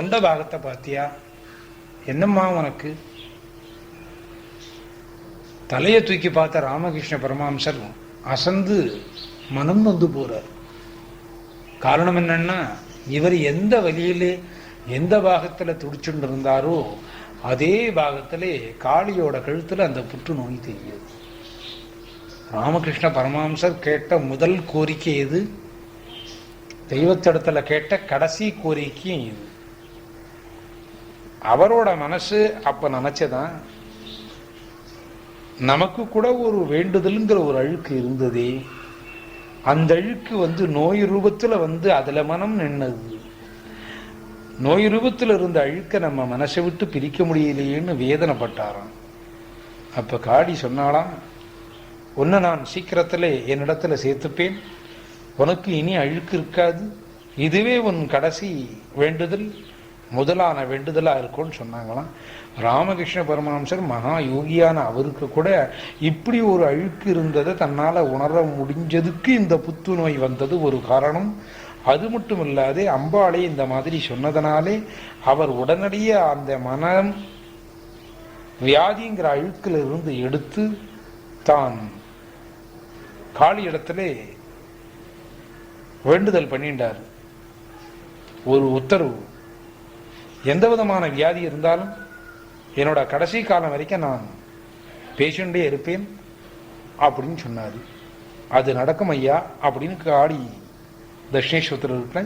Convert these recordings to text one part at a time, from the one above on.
தொண்ட பாகத்தை பார்த்தியா? என்னம்மா உனக்கு? தலையை தூக்கி பார்த்த ராமகிருஷ்ண பரமஹம்சர் அசந்து மனம் வந்து போறார். காரணம் என்னன்னா, இவர் எந்த வழியிலே எந்த பாகத்துல துடிச்சுட்டு இருந்தாரோ அதே பாகத்திலே காளியோட கழுத்துல அந்த புற்றுநோய் தெரியுது. ராமகிருஷ்ண பரமஹம்சர் கேட்ட முதல் கோரிக்கை எது? தெய்வத்திடத்துல கேட்ட கடைசி கோரிக்கை இது. அவரோட மனசு அப்ப நினைச்சதான், நமக்கு கூட ஒரு வேண்டுதல்ங்கிற ஒரு அழுக்கு இருந்ததே, அந்த அழுக்கு நோய் ரூபத்துல அதுல மனம் நின்னது. நோய் ரூபத்தில் இருந்த அழுக்க நம்ம மனசை விட்டு பிரிக்க முடியலையேன்னு வேதனைப்பட்டாராம். அப்ப காளி சொன்னாலாம், உன்னை நான் சீக்கிரத்துல என்னிடத்துல சேர்த்துப்பேன், உனக்கு இனி அழுக்கு இருக்காது, இதுவே உன் கடைசி வேண்டுதல், முதலான வேண்டுதலா இருக்கும்னு சொன்னாங்களாம். ராமகிருஷ்ண பரமஹம்சர் மகா யோகியான அவருக்கு கூட இப்படி ஒரு அழுக்கு இருந்ததை தன்னால உணர முடிஞ்சதுக்கு இந்த புத்துநோய் வந்தது ஒரு காரணம். அது மட்டும் இல்லாது அம்பாளே இந்த மாதிரி சொன்னதனாலே அவர் உடனடியே அந்த மனம் வியாதிங்கிற அழுக்கில் இருந்து எடுத்து தான் காளி இடத்துல வேண்டுதல் பண்ணிட்டார். ஒரு உத்தரவு, எந்த விதமான வியாதி இருந்தாலும் என்னோட கடைசி காலம் வரைக்கும் நான் பேஷண்டே இருப்பேன் அப்படின்னு சொன்னாரு. அது நடக்கும் ஐயா அப்படின்னு காளி தட்சிணேஸ்வரத்துல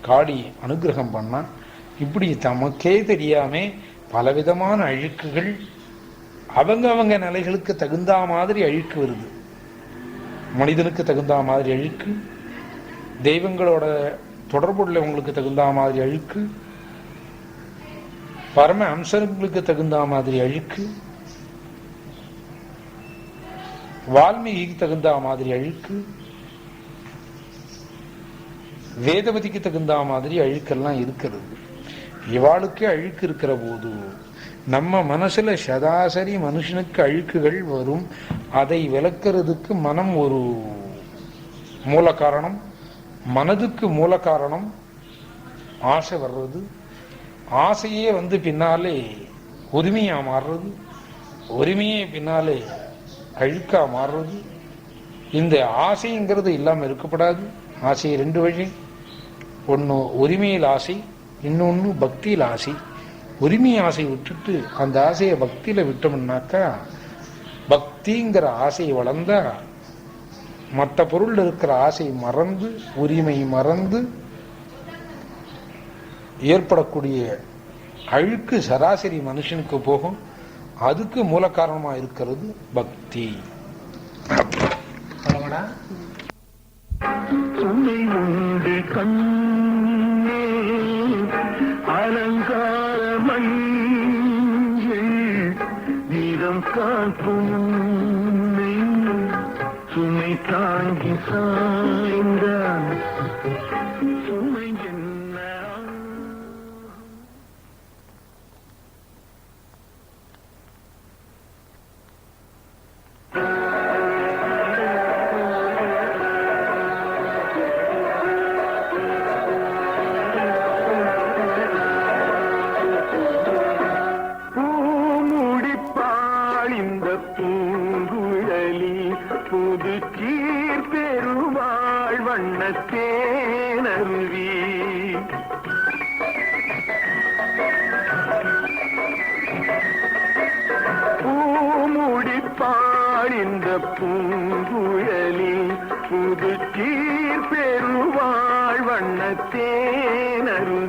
காளி அனுகிரகம் பண்ணா. இப்படி தமக்கே தெரியாம பலவிதமான அழுக்குகள் அவங்க நிலைகளுக்கு தகுந்த மாதிரி அழுக்கு வருது. மனிதனுக்கு தகுந்த மாதிரி அழுக்கு, தெய்வங்களோட தொடர்புள்ளவங்களுக்கு தகுந்த மாதிரி அழுக்கு, பரம அம்சங்களுக்கு தகுந்த மாதிரி அழுக்கு, வால்மீகிக்கு தகுந்த மாதிரி அழுக்கு, வேதவதிக்கு தகுந்த மாதிரி அழுக்கெல்லாம் இருக்கிறது. இவாளுக்கே அழுக்கு இருக்கிற போது நம்ம மனசுல சராசரி மனுஷனுக்கு அழுக்குகள் வரும். அதை விளக்கிறதுக்கு மனம் ஒரு மூல காரணம். மனதுக்கு மூல காரணம் ஆசை வர்றது. ஆசையே பின்னாலே உரிமையா மாறுறது, உரிமையே பின்னாலே அழுக்கா மாறுறது. இந்த ஆசைங்கிறது இல்லாம இருக்கப்படாது. ஆசை ரெண்டு வழி, ஒன்னு உரிமையில் ஆசை, இன்னொன்னு பக்தியில் ஆசை. உரிமை ஆசை விட்டுட்டு அந்த ஆசையை பக்தியில விட்டோம்னாக்கா, பக்திங்கிற ஆசை வளர்ந்தா மற்ற பொருள் இருக்கிற ஆசை மறந்து, உரிமை மறந்து ஏற்படக்கூடிய அழுக்கு சராசரி மனுஷனுக்கு போகும். அதுக்கு மூல காரணமா இருக்கிறது பக்தி. அலங்கார மஞ்சள் வீரம் காக்கும் சுமை தாங்கி சாய்ந்தான் சுமை என்ன. புது சீர் பெருமாள் வண்ணத்தேனருவி பூமுடிப்பாள் இந்த பூங்குழலி புது சீர் பெருமாள் வண்ணத்தேனருவி